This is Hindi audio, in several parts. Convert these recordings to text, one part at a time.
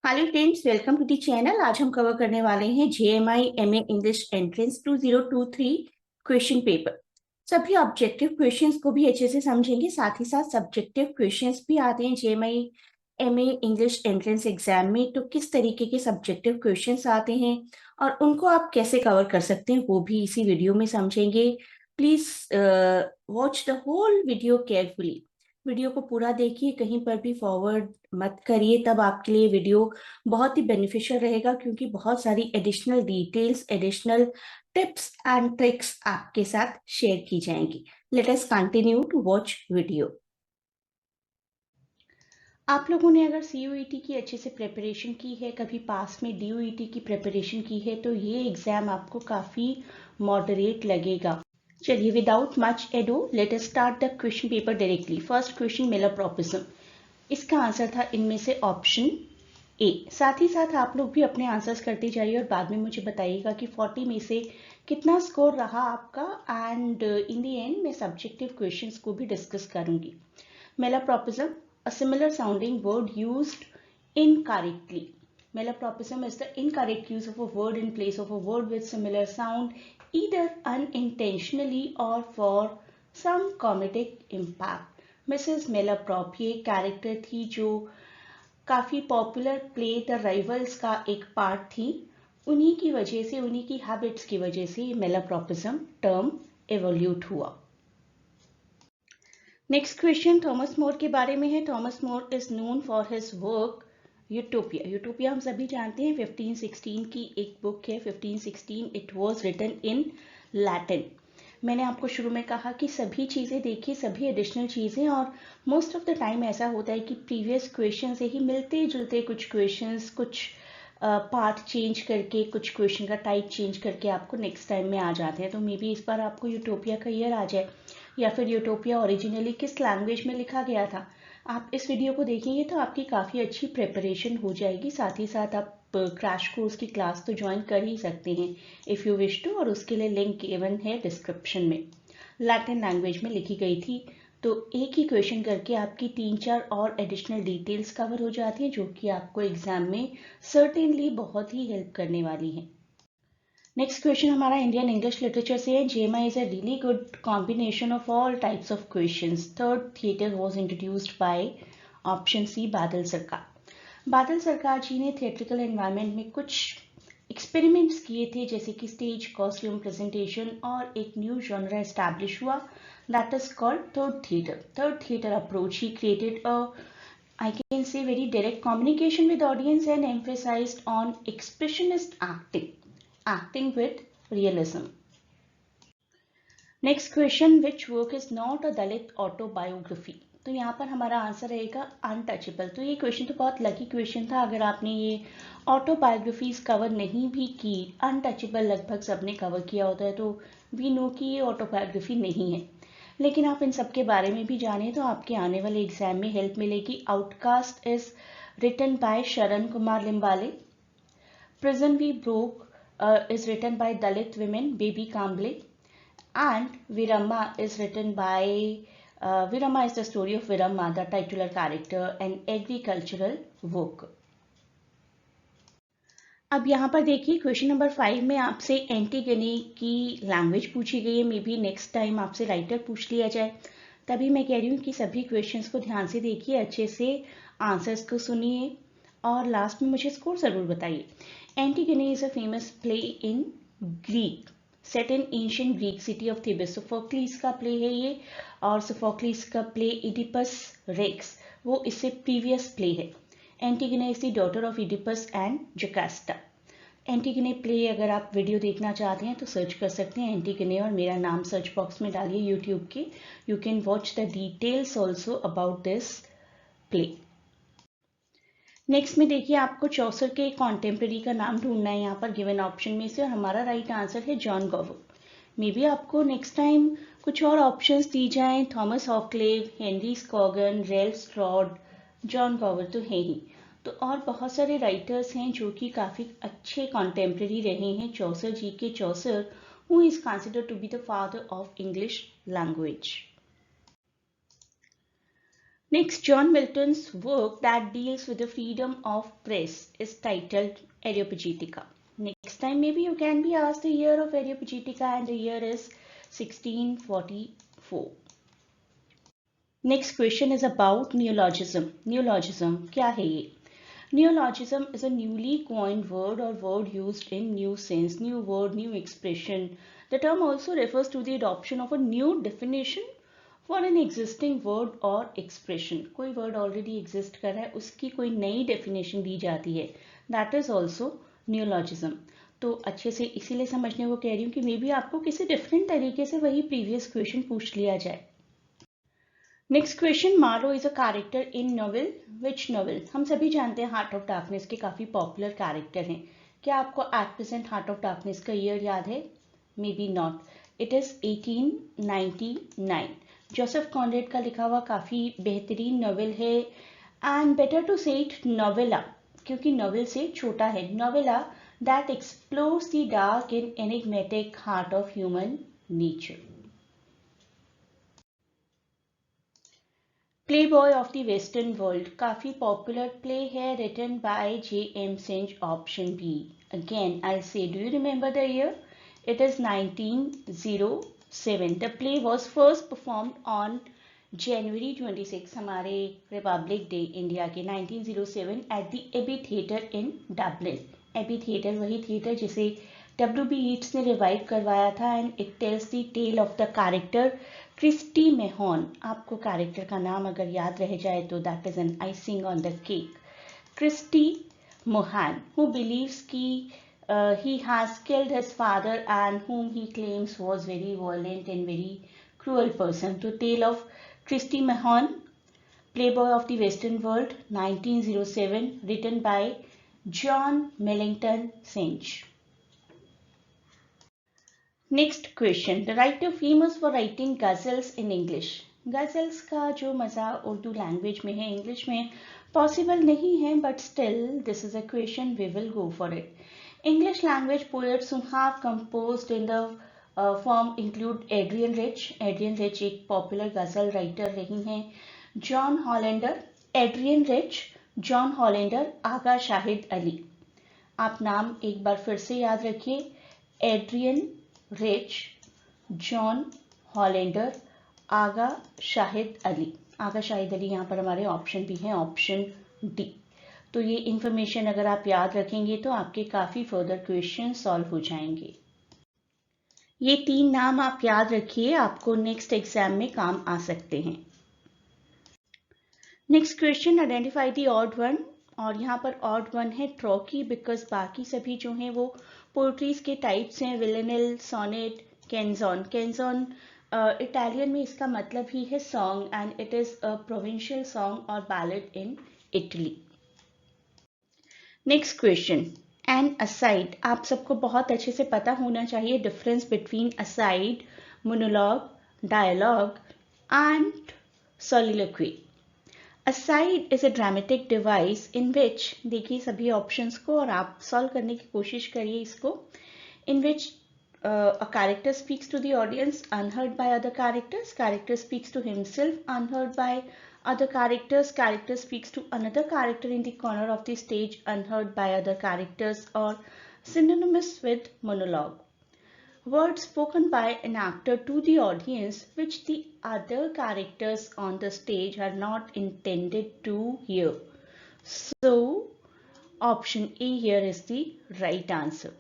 Hello friends, welcome to the channel. आज हम कवर करने वाले हैं JMI MA English entrance 2023 question paper. सभी ऑब्जेक्टिव क्वेश्चंस को भी अच्छे से समझेंगे, साथ ही साथ सब्जेक्टिव क्वेश्चंस भी आते हैं JMI MA English entrance exam में। तो किस तरीके के सब्जेक्टिव क्वेश्चंस आते हैं और उनको आप कैसे कवर कर सकते हैं वो भी इसी वीडियो में समझेंगे। Please watch the whole video carefully. Video को पूरा देखिए, कहीं पर भी फॉरवर्ड मत करिए, तब आपके लिए वीडियो बहुत ही बेनिफिशियल रहेगा, क्योंकि बहुत सारी additional details, additional tips and tricks आपके साथ शेयर की जाएंगी। Let us continue to watch video. आप लोगों ने अगर CUET की अच्छे से प्रिपरेशन की है, कभी पास में DUET की प्रिपरेशन की है, तो ये एग्जाम आपको काफ़ी मॉडरेट लगेगा। चलिए, without much ado let us start the question paper directly. First question, मेलाप्रोपिज्म। इसका आंसर था इनमें से ऑप्शन ए। साथ ही साथ आप लोग भी अपने आंसर्स करते जाइए और बाद में मुझे बताइएगा कि 40 में से कितना स्कोर रहा आपका। एंड इन द एंड मैं सब्जेक्टिव क्वेश्चंस को भी डिस्कस करूंगी। Malapropism, a similar sounding word used incorrectly. Malapropism is the incorrect use of a word in place of a word with similar sound, either unintentionally or for some comedic impact. Mrs. Malaprop ये कैरेक्टर थी जो काफ़ी पॉपुलर प्ले द राइवल्स का एक पार्ट थी। उन्हीं की वजह से, उन्हीं की हैबिट्स की वजह से ये मेलाप्रोपिज्म टर्म एवोल्यूट हुआ। नेक्स्ट क्वेश्चन थॉमस मोर के बारे में है। Thomas more is known for his work utopia. Utopia हम सभी जानते हैं 1516 की एक बुक है। 1516 it was written in Latin. मैंने आपको शुरू में कहा कि सभी चीज़ें देखिए, सभी एडिशनल चीज़ें, और मोस्ट ऑफ द टाइम ऐसा होता है कि प्रीवियस क्वेश्चन से ही मिलते जुलते कुछ क्वेश्चंस, कुछ पार्ट चेंज करके, कुछ क्वेश्चन का टाइप चेंज करके आपको नेक्स्ट टाइम में आ जाते हैं। तो मे बी इस बार आपको यूटोपिया का ईयर आ जाए, या फिर यूटोपिया ओरिजिनली किस लैंग्वेज में लिखा गया था। आप इस वीडियो को देखेंगे तो आपकी काफ़ी अच्छी प्रिपरेशन हो जाएगी। साथ ही साथ आप क्रैश कोर्स की क्लास तो ज्वाइन कर ही सकते हैं इफ़ यू विश टू, और उसके लिए लिंक गिवन है डिस्क्रिप्शन में। लैटिन लैंग्वेज में लिखी गई थी। तो एक ही क्वेश्चन करके आपकी 3-4 और एडिशनल डिटेल्स कवर हो जाती हैं, जो कि आपको एग्जाम में सर्टेनली बहुत ही हेल्प करने वाली हैं। नेक्स्ट क्वेश्चन हमारा इंडियन इंग्लिश लिटरेचर से है। JMI is a really good combination of all types of questions. Third theatre was introduced by option C, Badal Sarkar. बादल सरकार जी ने थिएट्रिकल एनवायरनमेंट में कुछ एक्सपेरिमेंट्स किए थे, जैसे कि स्टेज कॉस्ट्यूम प्रेजेंटेशन, और एक न्यू जॉनरा एस्टैब्लिश हुआ, that is called third theatre. Third theatre approach he created a, I can say, very direct communication with audience and emphasized on expressionist acting with realism. Next question, which work is not a Dalit autobiography. तो यहाँ पर हमारा आंसर रहेगा अनटचेबल। तो ये क्वेश्चन तो बहुत लकी क्वेश्चन था। अगर आपने ये ऑटोबायोग्राफीज कवर नहीं भी की, अनटचेबल लगभग सबने कवर किया होता है, तो वी नो कि ये ऑटोबायोग्राफी नहीं है। लेकिन आप इन सब के बारे में भी जाने तो आपके आने वाले एग्जाम में हेल्प मिलेगी। Outcast is written by Sharan Kumar Limbale. Prison we broke is written by Dalit women, Baby Kamble. And Viramma is written by Viramma is the story of Viramma, the titular character, an agricultural worker. अब यहाँ पर देखिए, क्वेश्चन नंबर 5 में आपसे एंटीगनी की लैंग्वेज पूछी गई है। मे बी नेक्स्ट टाइम आपसे राइटर पूछ लिया जाए, तभी मैं कह रही हूँ कि सभी क्वेश्चंस को ध्यान से देखिए, अच्छे से आंसर्स को सुनिए, और लास्ट में मुझे स्कोर ज़रूर बताइए। Antigone is a famous play in Greek, set in ancient Greek city of Thebes. Sophocles का प्ले है ये, और सोफोक्लिस का प्ले इडिपस रेक्स, वो इससे प्रीवियस प्ले है। Antigone is the daughter of Oedipus and Jocasta. Antigone play अगर आप वीडियो देखना चाहते हैं तो सर्च कर सकते हैं एंटीगने, और मेरा नाम सर्च बॉक्स में डालिए यूट्यूब के। You can watch the details also about this play. Next में देखिए, आपको चौसर के कॉन्टेम्प्रेरी का नाम ढूंढना है यहाँ पर गिवन ऑप्शन में से, और हमारा राइट आंसर है जॉन गॉवर। मे बी आपको नेक्स्ट टाइम कुछ और ऑप्शंस दी जाएं, Thomas Hoccleve, Henry Scogan, Ralph Strode, John Gower तो है ही, तो और बहुत सारे राइटर्स हैं जो कि काफ़ी अच्छे कॉन्टेम्प्रेरी रहे हैं चौसर जी के। Chaucer who is considered to be the father of English language. Next, John Milton's work that deals with the freedom of press is titled Areopagitica. Next time maybe you can be asked the year of Areopagitica, and the year is 1644. Next question is about neologism. Neologism क्या है ये? Neologism is a newly coined word or word used in new sense, new word, new expression. The term also refers to the adoption of a new definition for an existing word or expression. कोई word already exist कर रहा है, उसकी कोई नई definition दी जाती है. That is also neologism. तो अच्छे से इसीलिए समझने को कह रही हूँ कि मे बी आपको किसी डिफरेंट तरीके से वही प्रीवियस क्वेश्चन पूछ लिया जाए. नेक्स्ट क्वेश्चन, मारो is a character in novel. Which novel? हम सभी जानते हैं हार्ट ऑफ डार्कनेस के काफी पॉपुलर कैरेक्टर हैं. क्या आपको at present heart of darkness का ईयर याद है? May be not. It is 1899. Joseph Conrad का लिखा हुआ काफी बेहतरीन नॉवेल है, and better to say it novella, क्योंकि नॉवेल से छोटा है. Novella that explores the dark and enigmatic heart of human nature. Playboy of the western world काफी पॉपुलर प्ले है, written by J.M. Synge. Option B. Again I say, do you remember the year? It is 1907. The play was first performed on January 26, हमारे रिपब्लिक डे इंडिया के 1907 at the Abbey theatre in Dublin. Abbey theatre वही थिएटर जिसे W.B. Yeats ने रिवाइव करवाया था, and it tells the tale of the character Christy Mahon. आपको कैरेक्टर का नाम अगर याद रह जाए तो that is an icing on the cake. Christy Mahon, who believes कि he has killed his father and whom he claims was very violent and very cruel person. The tale of Christy Mahon, Playboy of the Western World, 1907, written by John Millington Synge. Next question, the writer famous for writing ghazals in English. Ghazals का जो मज़ा उर्दू लैंग्वेज में है, इंग्लिश में पॉसिबल नहीं है, but still this is a question, we will go for it. English language poets who have composed in the form include Adrienne Rich. Adrienne Rich एक पॉपुलर गजल राइटर रही हैं. John Hollander, Adrienne Rich, John Hollander, Agha Shahid Ali. आप नाम एक बार फिर से याद रखिए, Adrienne Rich, John Hollander, Agha Shahid Ali. Agha Shahid Ali यहाँ पर हमारे ऑप्शन भी हैं, ऑप्शन डी. तो ये इंफॉर्मेशन अगर आप याद रखेंगे तो आपके काफ़ी फर्दर क्वेश्चन सॉल्व हो जाएंगे. ये 3 नाम आप याद रखिए, आपको नेक्स्ट एग्जाम में काम आ सकते हैं. Next question, identify the odd one. और यहाँ पर ऑड वन है ट्रॉकी, बिकॉज बाकी सभी जो हैं वो पोएट्रीज के टाइप्स हैं. विलेनिल, सोनेट, कैंजॉन. कैंजॉन इटालियन में इसका मतलब ही है song, and it is a provincial song और ballad in Italy. Next question, an aside. आप सबको बहुत अच्छे से पता होना चाहिए difference between aside, monologue, dialogue and soliloquy. Aside is a dramatic device in which, देखिए सभी ऑप्शंस को और आप सॉल्व करने की कोशिश करिए इसको, in which a character speaks to the audience unheard by other characters, character speaks to himself unheard by other characters, character speaks to another character in the corner of the stage unheard by other characters, or synonymous with monologue. Words spoken by an actor to the audience which the other characters on the stage are not intended to hear. So, option A here is the right answer.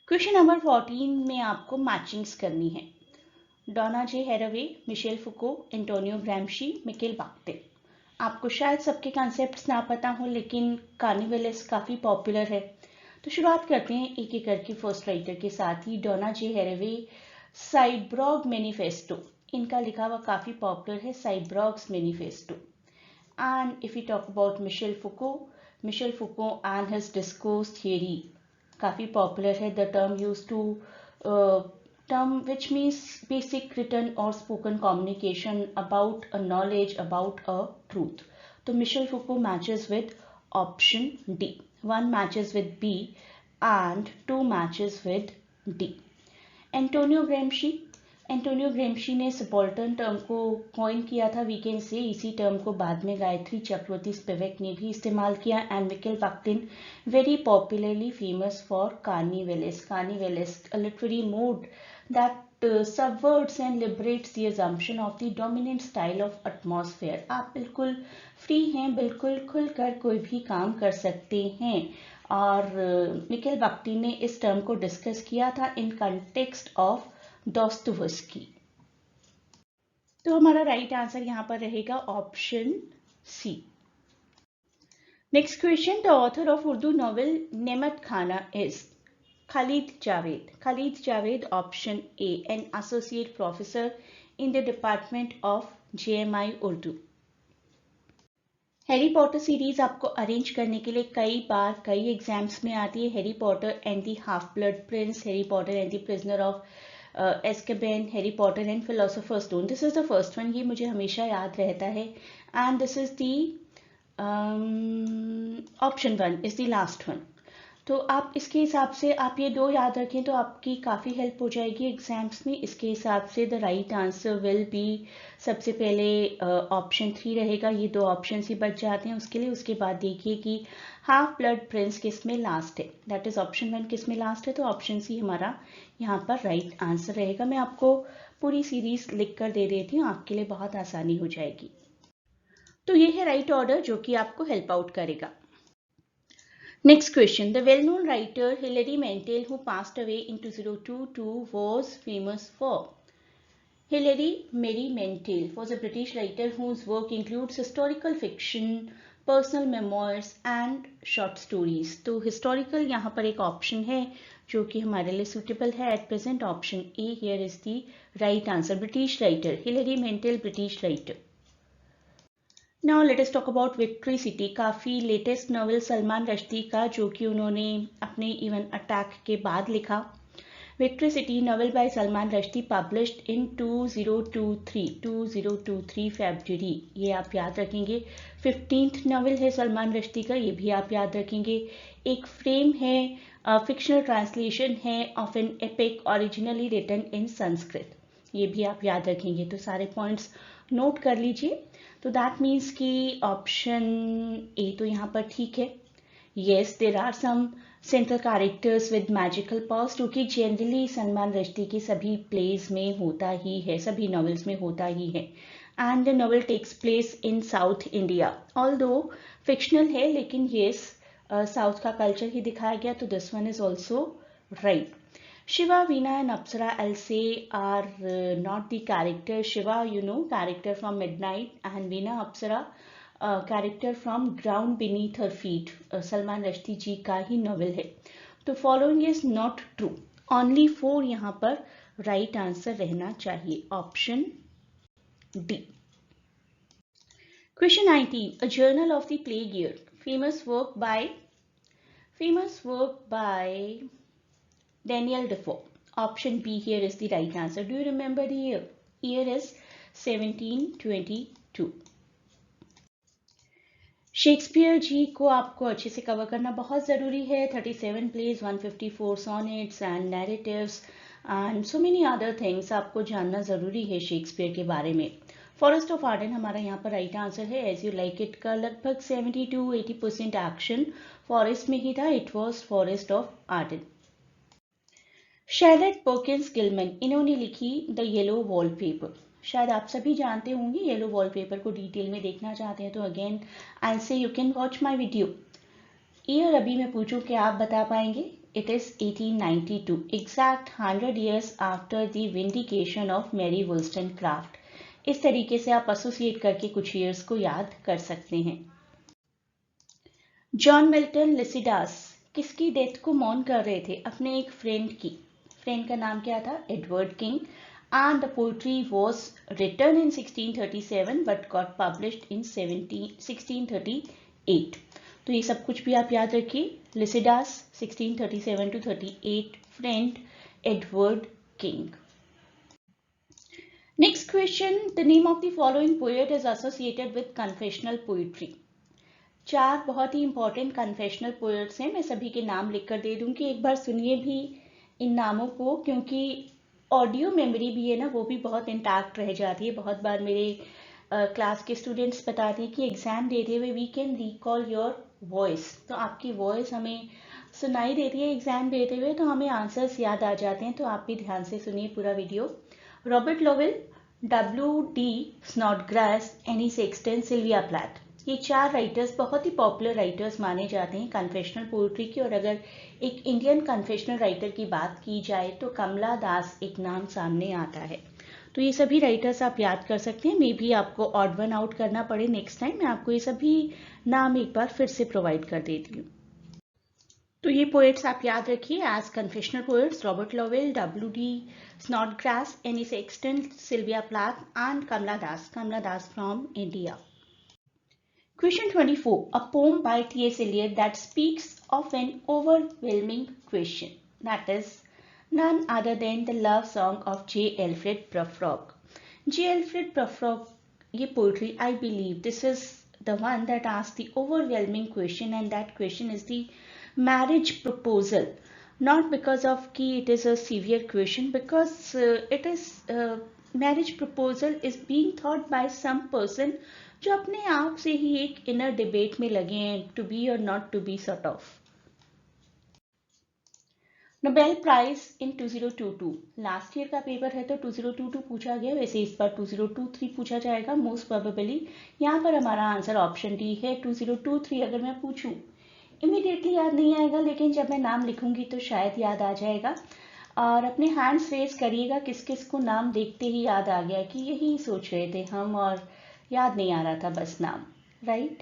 Question number 14 में आपको मैचिंग्स करनी है. डोना जे हैरावे, मिशेल फुको, एंटोनियो ग्रैम्शी, मिकेल बाक्टे. आपको शायद सबके कॉन्सेप्ट्स ना पता हो, लेकिन कार्निवलिस काफ़ी पॉपुलर है. तो शुरुआत करते हैं एक एक करके फर्स्ट राइटर के साथ ही. डोना जे हैरावे, साइब्रॉग मैनिफेस्टो. इनका लिखा हुआ काफ़ी पॉपुलर है, cyborgs manifesto. And if you talk about Michel Foucault and his discourse theory, काफ़ी पॉपुलर है. The term use to term which means basic written or spoken communication about a knowledge, about a truth. So Michel Foucault matches with option D. 1 matches with B and 2 matches with D. Antonio Gramsci, Antonio Gramsci ने सबाल्टर्न टर्म को कॉइन किया था, वी कैन से। इसी टर्म को बाद में गायत्री चक्रवर्ती स्पिवक ने भी इस्तेमाल किया। And Mikhail Bakhtin very popularly famous for carnivalesque. Carnivalesque a literary mode that subverts and liberates the assumption of the dominant style of atmosphere। आप बिल्कुल फ्री हैं, बिल्कुल खुलकर कोई भी काम कर सकते हैं। और मिकेल बाख्टिन ने इस टर्म को डिस्कस किया था इन कंटेक्स्ट ऑफ दोस्तोयेव्स्की। तो हमारा राइट आंसर यहाँ पर रहेगा option C. Next question, the author of Urdu novel Nemat Khana is Khalid Javed। Khalid Javed, option A, an associate professor in the department of JMI Urdu। Harry Potter series आपको अरेंज करने के लिए कई बार कई एग्जाम्स में आती है। Harry Potter and the Half Blood Prince, Harry Potter and the Prisoner of Azkaban, Harry Potter and Philosopher Stone. This is the first one, ये मुझे हमेशा याद रहता है। And this is the option one is the last one. तो आप इसके हिसाब से आप ये दो याद रखें तो आपकी काफ़ी हेल्प हो जाएगी एग्जाम्स में। इसके हिसाब से the right answer will be, सबसे पहले ऑप्शन 3 रहेगा। ये दो ऑप्शन ही बच जाते हैं उसके लिए। उसके बाद देखिए कि हाफ ब्लड प्रिंस किस में लास्ट है, दैट इज ऑप्शन 1 किस में लास्ट है, तो ऑप्शन सी हमारा यहाँ पर राइट आंसर रहेगा। मैं आपको पूरी सीरीज लिख कर दे देती हूँ, आपके लिए बहुत आसानी हो जाएगी। तो ये है राइट ऑर्डर जो कि आपको हेल्प आउट करेगा। Next question, the well-known writer Hilary Mantel, who passed away in 2022, was famous for? Hilary Mary Mantel was a British writer whose work includes historical fiction, personal memoirs and short stories। तो historical यहाँ पर एक option है जो कि हमारे लिए suitable है at present। option A here is the right answer। British writer Hilary Mantel, British writer। Now let us talk about victory city. काफ़ी लेटेस्ट नॉवल सलमान रश्दी का जो कि उन्होंने अपने इवन अटैक के बाद लिखा। Victory city novel bye Salman Rushdie published in 2023 फरवरी। ये आप याद रखेंगे। 15th नॉवल है सलमान रश्दी का, ये भी आप याद रखेंगे। एक फ्रेम है, फिक्शनल ट्रांसलेशन है of an epic originally written in Sanskrit, ये भी आप याद रखेंगे। तो सारे पॉइंट्स नोट कर लीजिए। तो दैट मीन्स कि ऑप्शन ए तो यहाँ पर ठीक है। Yes, there are some central characters with magical powers, क्योंकि जनरली सलमान रश्दी के सभी प्लेज में होता ही है, सभी नॉवेल्स में होता ही है। And the novel takes place in South India, although fictional है लेकिन येस साउथ का कल्चर ही दिखाया गया। तो this one is also right. Shiva, Veena and Apsara, I'll say, are not the character. Shiva, you know, character from Midnight, and Veena, Apsara, character from Ground Beneath Her Feet, Salman Rushdie ji का ही नॉवल है। तो following is not true, only 4 यहाँ पर राइट आंसर रहना चाहिए, option D. Question 19, a journal of the plague year, famous work by Daniel Defoe। Option B here is the right answer। Do you remember the year? Year is 1722। Shakespeare जी को आपको अच्छे से कवर करना बहुत ज़रूरी है। 37 plays, 154 sonnets and narratives and so many other things आपको जानना ज़रूरी है शेक्सपियर के बारे में। फॉरेस्ट ऑफ आर्डन हमारा यहाँ पर राइट आंसर है। एज यू लाइक इट का लगभग 70-80% एक्शन फॉरेस्ट में ही था। It was forest of Arden. Charlotte Perkins Gilman, इन्होंने लिखी द येलो वॉलपेपर। शायद आप सभी जानते होंगे। येलो वॉलपेपर को डिटेल में देखना चाहते हैं तो again I say you can watch my video. Year अभी मैं पूछूं कि आप बता पाएंगे? It is 1892, exact 100 years after the vindication of Mary Wollstonecraft. इस तरीके से आप एसोसिएट करके कुछ ईयर्स को याद कर सकते हैं। जॉन मिल्टन लिसिडास किसकी डेथ को मौन कर रहे थे? अपने एक फ्रेंड की। फ्रेंड का नाम क्या था? Edward King. And the poetry was written in 1637 but got published in 1638। तो ये सब कुछ भी आप याद रखिए। Lycidas 1637 to 38, friend Edward King. Next question, the name of the following poet is associated with confessional poetry. 4 बहुत ही इंपॉर्टेंट कन्फेशनल पोएट्स हैं। मैं सभी के नाम लिखकर दे दूंगी, एक बार सुनिए भी इन नामों को, क्योंकि ऑडियो मेमोरी भी है ना, वो भी बहुत इंटैक्ट रह जाती है। बहुत बार मेरे क्लास के स्टूडेंट्स बताते हैं कि एग्ज़ाम देते हुए we can recall your voice, तो आपकी वॉइस हमें सुनाई देती है एग्ज़ाम देते हुए, तो हमें आंसर्स याद आ जाते हैं। तो आप भी ध्यान से सुनिए पूरा video. Robert Lowell, W.D. Snodgrass, Anne Sexton, Sylvia Plath, ये 4 राइटर्स बहुत ही पॉपुलर राइटर्स माने जाते हैं कन्फेशनल पोइट्री के। और अगर एक इंडियन कन्फेशनल राइटर की बात की जाए तो कमला दास एक नाम सामने आता है। तो ये सभी राइटर्स आप याद कर सकते हैं। मे भी आपको ऑड वन आउट करना पड़े नेक्स्ट टाइम, मैं आपको ये सभी नाम एक बार फिर से प्रोवाइड कर देती हूँ। तो ये पोएट्स आप याद रखिए as confessional poets: Robert Lowell, W.D. Snodgrass, Anne Sexton, Sylvia Plath and Kamala Das from India. Question 24. A poem by T.S. Eliot that speaks of an overwhelming question. That is none other than the love song of J. Alfred Prufrock. J. Alfred Prufrock, ये poetry, I believe this is the one that asks the overwhelming question, and that question is the marriage proposal. Not because of कि it is a severe question, because it is marriage proposal is being thought by some person जो अपने आप से ही एक इनर डिबेट में लगे हैं, to be or not to be sort of. Nobel prize in 2022, last year का पेपर है तो 2022 पूछा गया, वैसे इस बार 2023 पूछा जाएगा मोस्ट प्रोबेबली। यहाँ पर हमारा आंसर ऑप्शन डी है 2023। अगर मैं पूछूं इमीडिएटली याद नहीं आएगा, लेकिन जब मैं नाम लिखूंगी तो शायद याद आ जाएगा। और अपने हैंड्स रेज करिएगा किस किस को नाम देखते ही याद आ गया कि यही सोच रहे थे हम और याद नहीं आ रहा था बस नाम, राइट।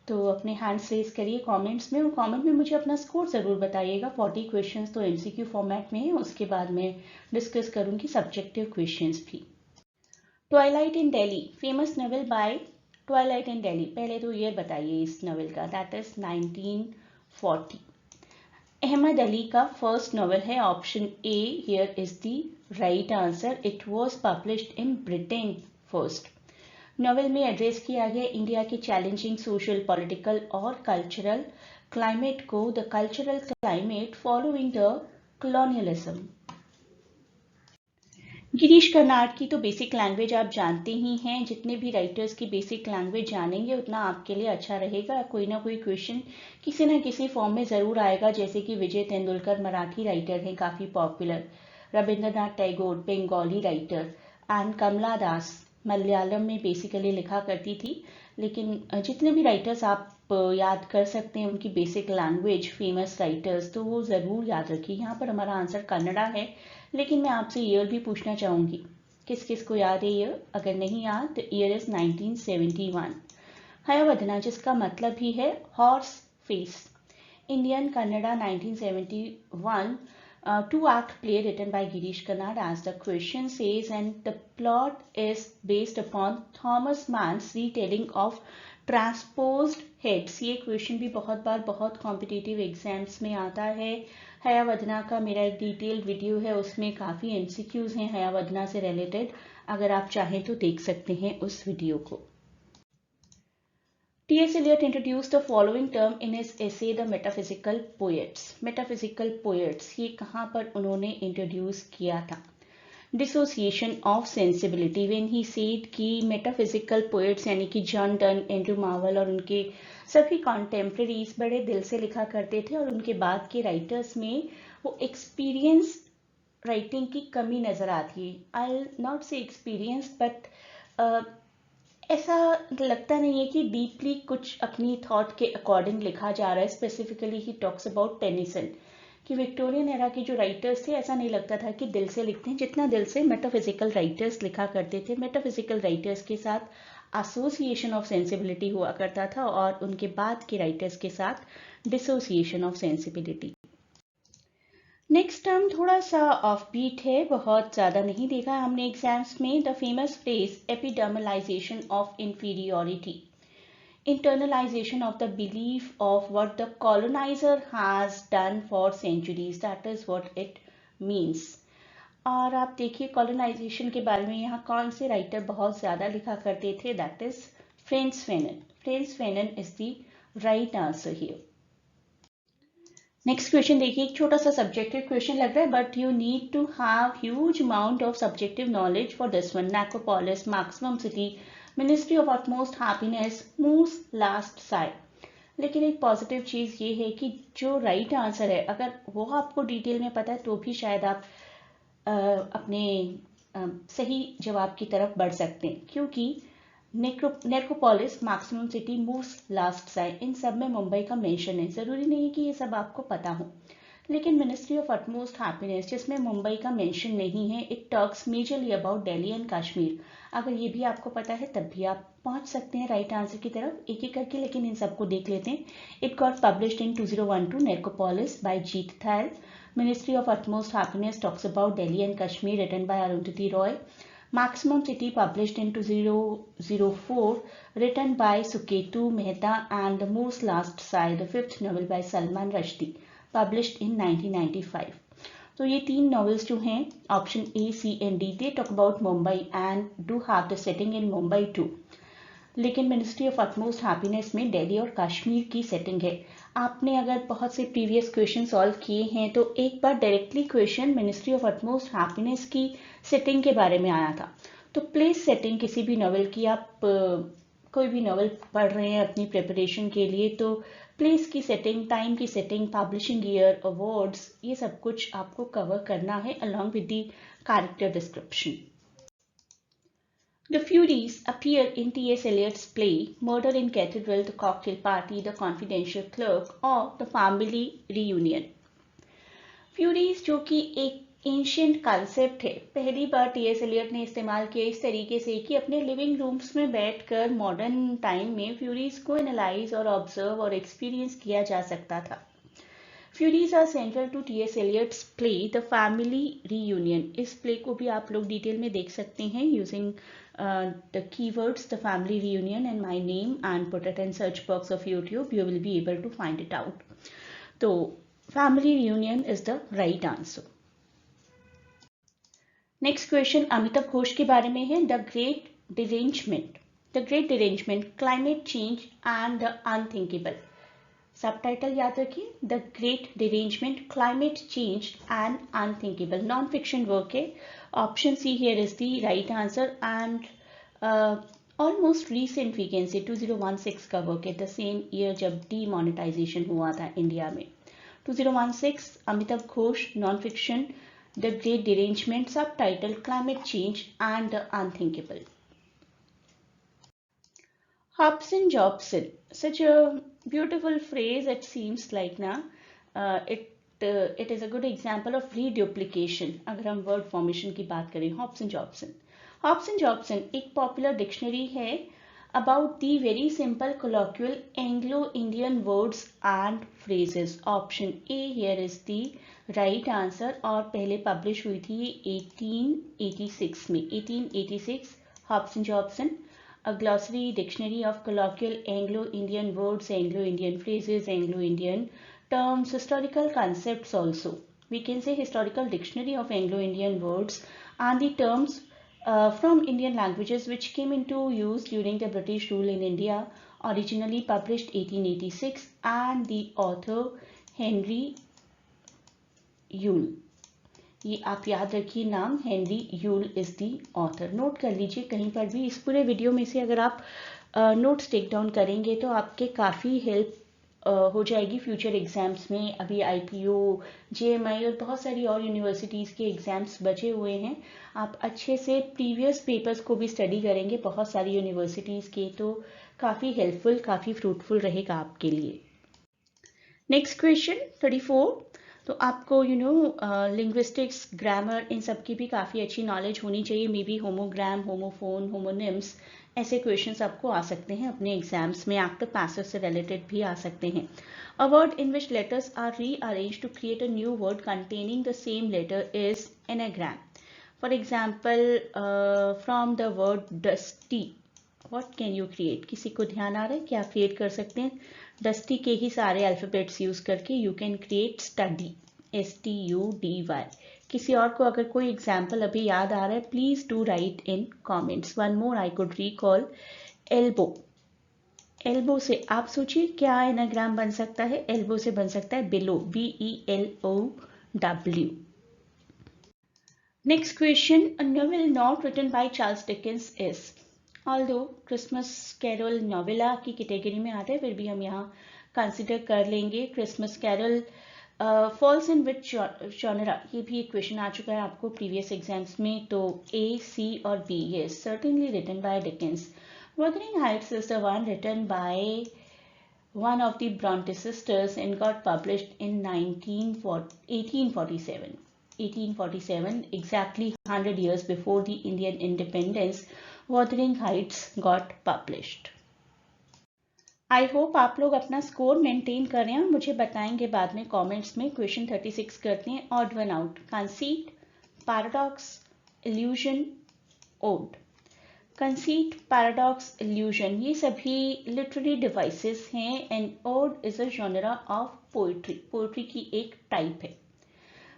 तो अपने हैंड्स रेज करिए कमेंट्स में, और कमेंट में मुझे अपना स्कोर ज़रूर बताइएगा। 40 क्वेश्चंस तो MCQ फॉर्मेट में है, उसके बाद मैं डिस्कस करूंगी सब्जेक्टिव क्वेश्चंस भी। Twilight in Delhi, famous novel by Twilight in Delhi, पहले तो ईयर बताइए इस नॉवेल का। That is 1940। अहमद अली का फर्स्ट नॉवेल है, option A here is the right answer. It was published in Britain first. Novel में एड्रेस किया गया इंडिया के चैलेंजिंग सोशल, पॉलिटिकल और कल्चरल क्लाइमेट को, the cultural climate following the colonialism. Girish Karnad की तो बेसिक लैंग्वेज आप जानते ही हैं, जितने भी राइटर्स की बेसिक लैंग्वेज जानेंगे उतना आपके लिए अच्छा रहेगा। कोई ना कोई क्वेश्चन किसी ना किसी फॉर्म में ज़रूर आएगा, जैसे कि विजय तेंदुलकर मराठी राइटर हैं काफ़ी popular, Rabindranath Tagore Bengali writer, and Kamala Das Malayalam में बेसिकली लिखा करती थी। लेकिन जितने भी राइटर्स आप याद कर सकते हैं उनकी बेसिक लैंग्वेज, फेमस राइटर्स, तो वो ज़रूर याद रखिए। यहाँ पर हमारा आंसर कन्नड़ा है, लेकिन मैं आपसे ईयर भी पूछना चाहूँगी, किस किस को याद है ईयर? अगर नहीं याद तो ईयर इज 1971। हयावदना, जिसका मतलब ही है horse face, Indian Kannada 1971 two-act play written by Girish Karnad, as the question says, and the plot is based upon Thomas Mann's retelling of transposed heads. ये क्वेश्चन भी बहुत बार बहुत कॉम्पिटिटिव एग्जाम्स में आता है। हयावदना का मेरा एक डिटेल वीडियो है, उसमें काफ़ी MCQs हैं हयावदना से रिलेटेड, अगर आप चाहें तो देख सकते हैं उस वीडियो को। T.S. Eliot introduced the following term in his essay The Metaphysical Poets. Metaphysical Poets, ये कहाँ पर उन्होंने इंट्रोड्यूस किया था? Dissociation of Sensibility, when he said कि metaphysical poets यानी कि जॉन डन, एंड्रू मार्वल और उनके सभी कॉन्टेम्प्रेरीज बड़े दिल से लिखा करते थे, और उनके बाद के राइटर्स में वो एक्सपीरियंस राइटिंग की कमी नज़र आती है। आई नॉट से एक्सपीरियंस, बट ऐसा लगता नहीं है कि डीपली कुछ अपनी थॉट के अकॉर्डिंग लिखा जा रहा है। Specifically he talks about Tennyson, कि विक्टोरियन एरा के जो राइटर्स थे ऐसा नहीं लगता था कि दिल से लिखते हैं, जितना दिल से मेटाफिजिकल राइटर्स लिखा करते थे। मेटाफिजिकल राइटर्स के साथ एसोसिएशन ऑफ सेंसिबिलिटी हुआ करता था, और उनके बाद के राइटर्स के साथ dissociation of sensibility. Next term थोड़ा सा ऑफ बीट है, बहुत ज़्यादा नहीं देखा हमने एग्जाम्स में। The famous phrase epidermalization of inferiority, internalization of the belief of what the colonizer has done for centuries, that is what it means। और आप देखिए कॉलोनाइजेशन के बारे में यहाँ कौन से राइटर बहुत ज़्यादा लिखा करते थे? That is Frantz Fanon. Frantz Fanon is the right answer here. Next question देखिए, एक छोटा सा सब्जेक्टिव क्वेश्चन लग रहा है, but you need to have huge amount of subjective knowledge for this one. Necropolis, maximum city, ministry of utmost happiness, moves last side. लेकिन एक पॉजिटिव चीज ये है कि जो राइट आंसर है, अगर वो आपको डिटेल में पता है तो भी शायद आप अपने सही जवाब की तरफ बढ़ सकते हैं, क्योंकि Necropolis, maximum city, moves last side, इन सब में मुंबई का मेंशन है. जरूरी नहीं है कि ये सब आपको पता हो, लेकिन मिनिस्ट्री ऑफ अटमोस्ट हैप्पीनेस जिसमें मुंबई का मेंशन नहीं है, it talks majorly about Delhi and Kashmir. अगर ये भी आपको पता है तब भी आप पहुंच सकते हैं राइट आंसर की तरफ एक एक करके, लेकिन इन सबको देख लेते हैं. It got published in 2012, Necropolis by Jeet Thayil. Ministry of utmost happiness talks about Delhi and Kashmir, written by Arundhati Roy. Maximum City, published in 2004, written by Suketu Mehta, and The Moose Last Sigh, the fifth novel by Salman Rushdie, published in 1995. तो ये तीन नॉवेल्स जो हैं, option A, C and D, they talk about Mumbai and do have the setting in Mumbai too. लेकिन मिनिस्ट्री ऑफ अटमोस्ट हैप्पीनेस में दिल्ली और कश्मीर की सेटिंग है. आपने अगर बहुत से प्रीवियस क्वेश्चन सॉल्व किए हैं तो एक बार directly question ministry of utmost happiness की सेटिंग के बारे में आया था. तो प्लेस सेटिंग किसी भी नॉवेल की, आप कोई भी नॉवेल पढ़ रहे हैं अपनी प्रिपरेशन के लिए, तो प्लेस की सेटिंग, टाइम की सेटिंग, पब्लिशिंग ईयर, अवार्ड्स, ये सब कुछ आपको कवर करना है along with the character description. The Furies appear in T.S. Eliot's play Murder in Cathedral, The Cocktail Party, The Confidential Clerk or The Family Reunion. Furies जो कि एक एंशियंट कॉन्सेप्ट है, पहली बार टी.एस. एलियट ने इस्तेमाल किया इस तरीके से कि अपने लिविंग रूम्स में बैठकर मॉडर्न टाइम में फ्यूरीज को एनालाइज और ऑब्जर्व और एक्सपीरियंस किया जा सकता था. Furies are central to T.S. Eliot's play The Family Reunion. इस प्ले को भी आप लोग डिटेल में देख सकते हैं using the keywords The Family Reunion and my name and put it in search box of YouTube. You will be able to find it out. तो Family Reunion is the right answer. Next question Amitabh Ghosh के बारे में है. The Great Derangement. The Great Derangement, Climate Change and the Unthinkable. Subtitle याद रखिए, the great derangement, climate change and unthinkable. Non fiction work है. Option C here is the right answer and almost recent we can say 2016 का वर्क है, द सेम ईयर जब डीमोनेटाइजेशन हुआ था इंडिया में. 2016, Amitabh Ghosh, non fiction, the great derangement, subtitle climate change and the unthinkable. Hobson Jobson, such a beautiful phrase it seems like ना. It is a good example of reduplication. अगर हम word formation की बात करें, Hobson Jobson. Hobson Jobson एक popular dictionary है about the very simple colloquial Anglo-Indian words and phrases. Option A here is the right answer और पहले publish हुई थी 1886 में. 1886, Hobson Jobson. A glossary, dictionary of colloquial Anglo-Indian words, Anglo-Indian phrases, Anglo-Indian terms, historical concepts also. We can say historical dictionary of Anglo-Indian words and the terms from Indian languages which came into use during the British rule in India, originally published 1886, and the author Henry Yule. ये आप याद रखिए नाम, Henry you'll is the author. Note कर लीजिए कहीं पर भी. इस पूरे वीडियो में से अगर आप नोट्स टेक डाउन करेंगे तो आपके काफ़ी हेल्प हो जाएगी फ्यूचर एग्जाम्स में. अभी आईपीओ, जेएमआई और बहुत सारी और यूनिवर्सिटीज़ के एग्जाम्स बचे हुए हैं. आप अच्छे से प्रीवियस पेपर्स को भी स्टडी करेंगे बहुत सारी यूनिवर्सिटीज़ के, तो काफ़ी हेल्पफुल, काफ़ी फ्रूटफुल रहेगा आपके लिए. Next question 34. तो आपको लिंग्विस्टिक्स, ग्रामर, इन सब की भी काफ़ी अच्छी नॉलेज होनी चाहिए. मे बी होमोग्राम, होमोफोन, होमोनिम्स, ऐसे क्वेश्चंस आपको आ सकते हैं अपने एग्जाम्स में. एक्टिव पैसिव से रिलेटेड भी आ सकते हैं. A word in which letters are rearranged to create a new word containing the same letter is anagram. For example, from the word dusty, what can you create? किसी को ध्यान आ रहा है क्या क्रिएट कर सकते हैं? डस्टी के ही सारे अल्फाबेट्स यूज करके you can create study, STUDY. किसी और को अगर कोई एग्जाम्पल अभी याद आ रहा है, please do right in comments. One more I could recall, elbow. Elbow से आप सोचिए क्या एनाग्राम बन सकता है। एल्बो से बन सकता है below, BELOW. Next question, a novel not written by Charles Dickens is. Although Christmas Carol novella की कैटेगरी में आता है, फिर भी हम यहाँ कंसिडर कर लेंगे. Christmas carol falls in which genre, ये भी एक क्वेश्चन आ चुका है आपको प्रीवियस एग्जाम्स में. तो A, C और B. Yes, certainly written by Dickens. Wuthering Heights is the one written by one of the Bronte sisters and got published in 1847. 1847, exactly 100 years before the Indian independence, Wuthering Heights got published. I hope आप लोग अपना स्कोर मेंटेन कर रहे हैं और मुझे बताएंगे बाद में कमेंट्स में. क्वेश्चन 36 करते हैं. Odd one out, conceit, paradox, illusion, ode. Conceit, paradox, illusion ये सभी लिटरेरी डिवाइसेस हैं and ode is a genre of poetry. Poetry की एक टाइप है.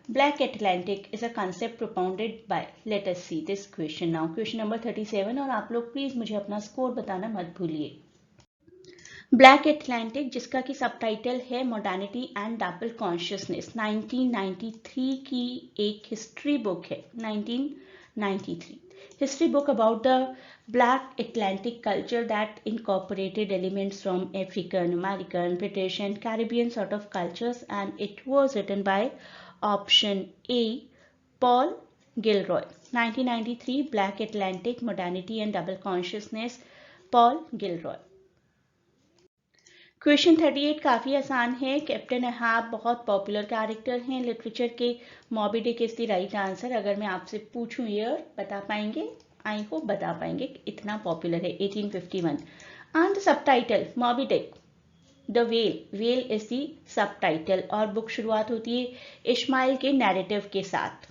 Black Atlantic is a concept propounded by, let us see this question now. Question number 37 और आप लोग प्लीज मुझे अपना स्कोर बताना मत भूलिए. ब्लैक एटलांटिक, जिसका कि सबटाइटल है मॉडर्निटी एंड डबल कॉन्शियसनेस, 1993 की एक हिस्ट्री बुक है. 1993 history book about the Black Atlantic culture that incorporated elements from African, American, British and Caribbean sort of cultures, and it was written by option A, Paul Gilroy. 1993 Black Atlantic, Modernity and Double Consciousness, Paul Gilroy. Question 38 काफ़ी आसान है. कैप्टन अहाब बहुत पॉपुलर कैरेक्टर हैं लिटरेचर के. Moby Dick is the right answer. अगर मैं आपसे पूछूं ईयर, बता पाएंगे? आई होप बता पाएंगे, इतना पॉपुलर है. 1851. And subtitle Moby Dick the whale. Whale is the subtitle और बुक शुरुआत होती है इस्माइल के नैरेटिव के साथ.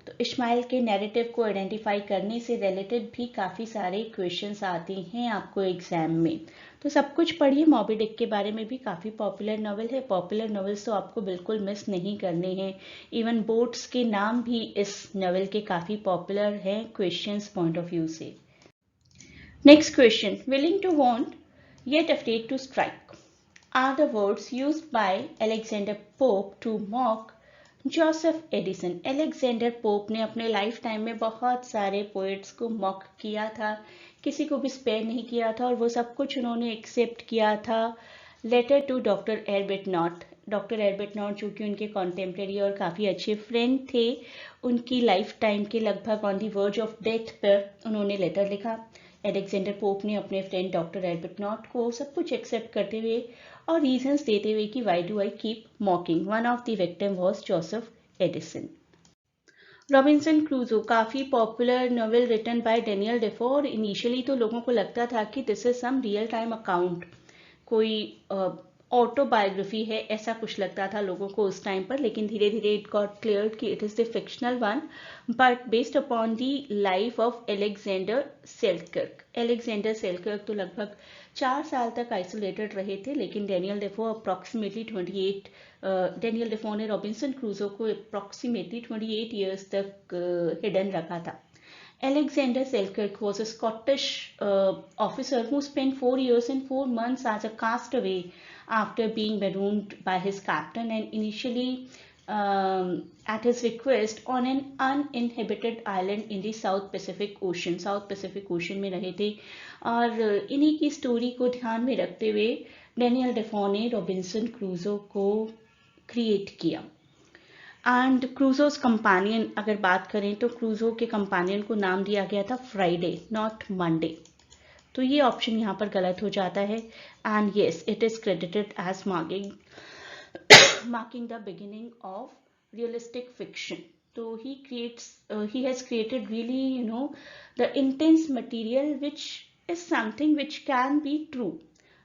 तो इस्माइल के नैरेटिव को आइडेंटिफाई करने से रिलेटेड भी काफ़ी सारे क्वेश्चंस आते हैं आपको एग्जाम में. तो सब कुछ पढ़िए. मॉबी डिक के बारे में भी काफ़ी पॉपुलर नॉवल है. पॉपुलर नॉवेल्स तो आपको बिल्कुल मिस नहीं करने हैं. इवन बोट्स के नाम भी इस नॉवल के काफ़ी पॉपुलर हैं क्वेश्चंस पॉइंट ऑफ व्यू से. Next question, willing to wound yet afraid to strike are the words used by Alexander Pope to mock Joseph Addison. Alexander Pope ने अपने लाइफ टाइम में बहुत सारे पोएट्स को मॉक किया था, किसी को भी स्पेयर नहीं किया था और वो सब कुछ उन्होंने एक्सेप्ट किया था. Letter to doctor Arbuthnot. Doctor Arbuthnot जो कि उनके कॉन्टेम्प्रेरी और काफ़ी अच्छे फ्रेंड थे, उनकी लाइफ टाइम के लगभग on the verge of death पर उन्होंने लेटर लिखा. अलेक्जेंडर पोप ने अपने फ्रेंड डॉक्टर एर्बिटनॉट को सब कुछ एक्सेप्ट करते हुए और रीजंस देते हुए कि why do I keep mocking. One of the victim was Joseph Addison. Robinson Crusoe काफ़ी popular novel written by Daniel Defoe. और इनिशियली तो लोगों को लगता था कि this is some real time account, कोई ऑटोबायोग्राफी है, ऐसा कुछ लगता था लोगों को उस टाइम पर. लेकिन धीरे धीरे इट गॉट क्लियर्ड कि it is the fictional one but based upon the life of Alexander Selkirk. Alexander Selkirk तो लगभग 4 साल तक आइसोलेटेड रहे थे, लेकिन Daniel Defoe approximately 28 Daniel Defoe ने रॉबिन्सन क्रूजो को अप्रॉक्सीमेटली 28 ईयर्स तक हिडन रखा था. Alexander Selkirk was a Scottish officer who spent 4 years and 4 months as a castaway after being marooned by his captain, and initially at his request on an uninhabited island in the South Pacific Ocean. South Pacific Ocean में रहे थे. और इन्हीं की स्टोरी को ध्यान में रखते हुए डेनियल डेफो ने रॉबिन्सन क्रूजो को क्रिएट किया. एंड क्रूजोज कंपेनियन अगर बात करें तो क्रूजो के कंपेनियन को नाम दिया गया था फ्राइडे, नॉट मंडे. तो ये ऑप्शन यहाँ पर गलत हो जाता है. And yes, it is credited as marking the beginning of realistic fiction. तो he has created really, you know, the intense material which is something which can be true.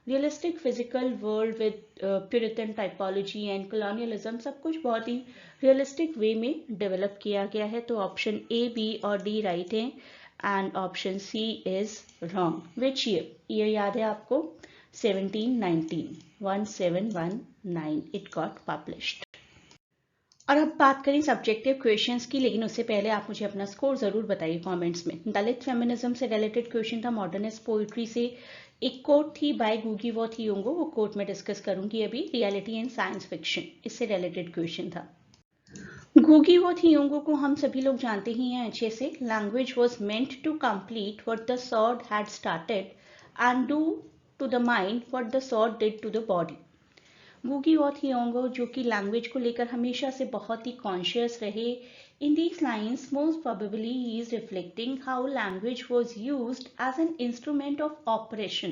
Realistic physical world with Puritan typology and colonialism, सब कुछ बहुत ही रियलिस्टिक वे में डेवलप किया गया है. तो ऑप्शन ए, बी और डी राइट हैं and option C is wrong. Which year याद है आपको? 1719 इट गॉट पब्लिश्ड. और अब बात करें सब्जेक्टिव क्वेश्चंस की, लेकिन उससे पहले आप मुझे अपना स्कोर जरूर बताइए कमेंट्स में. दलित फेमिनिज्म से रिलेटेड क्वेश्चन था, मॉडर्निस्ट पोइट्री से एक कोट थी बाय गुगी वो थियोंगो, वो कोट मैं डिस्कस करूंगी अभी, रियलिटी एंड साइंस फिक्शन, इससे रिलेटेड क्वेश्चन था। गुगी वो थियोंगो को हम सभी लोग जानते ही हैं अच्छे से। Language was meant to complete what the sword had started and do to the mind what the sword did to the body. गुगी वो थियोंगो जो कि लैंग्वेज को लेकर हमेशा से बहुत ही कॉन्शियस रहे, in these lines most probably he is reflecting how language was used as an instrument of operation.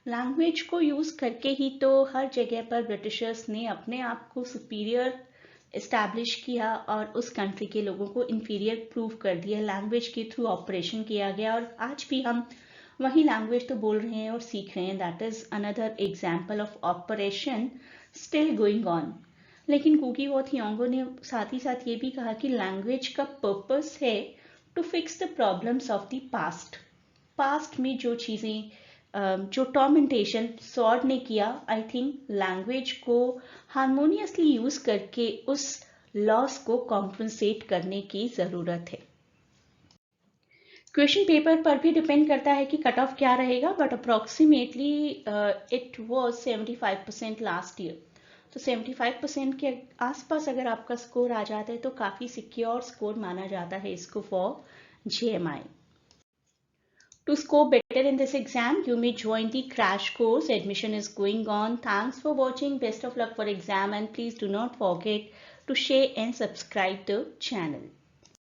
Language को यूज करके ही तो हर जगह पर ब्रिटिशर्स ने अपने आप को सुपीरियर इस्टेब्लिश किया और उस कंट्री के लोगों को इंफीरियर प्रूव कर दिया। लैंग्वेज के थ्रू ऑपरेशन किया गया और आज भी हम वही लैंग्वेज तो बोल रहे हैं और सीख रहे हैं। That is another example of operation still going on. लेकिन गुगी वो थियोंगो ने साथ ही साथ ये भी कहा कि लैंग्वेज का पर्पस है to fix the problems of the past. Past में जो चीज़ें जो टॉर्मेंटेशन सॉर्ड ने किया, आई थिंक लैंग्वेज को हारमोनियसली यूज करके उस लॉस को कॉम्पनसेट करने की ज़रूरत है। क्वेश्चन पेपर पर भी डिपेंड करता है कि कट ऑफ क्या रहेगा, but approximately it was 75% last year. तो 75% के आसपास अगर आपका स्कोर आ जाता है तो काफ़ी सिक्योर स्कोर माना जाता है इसको for JMI. To score better in this exam, you may join the crash course. Admission is going on. Thanks for watching. Best of luck for exam and please do not forget to share and subscribe the channel.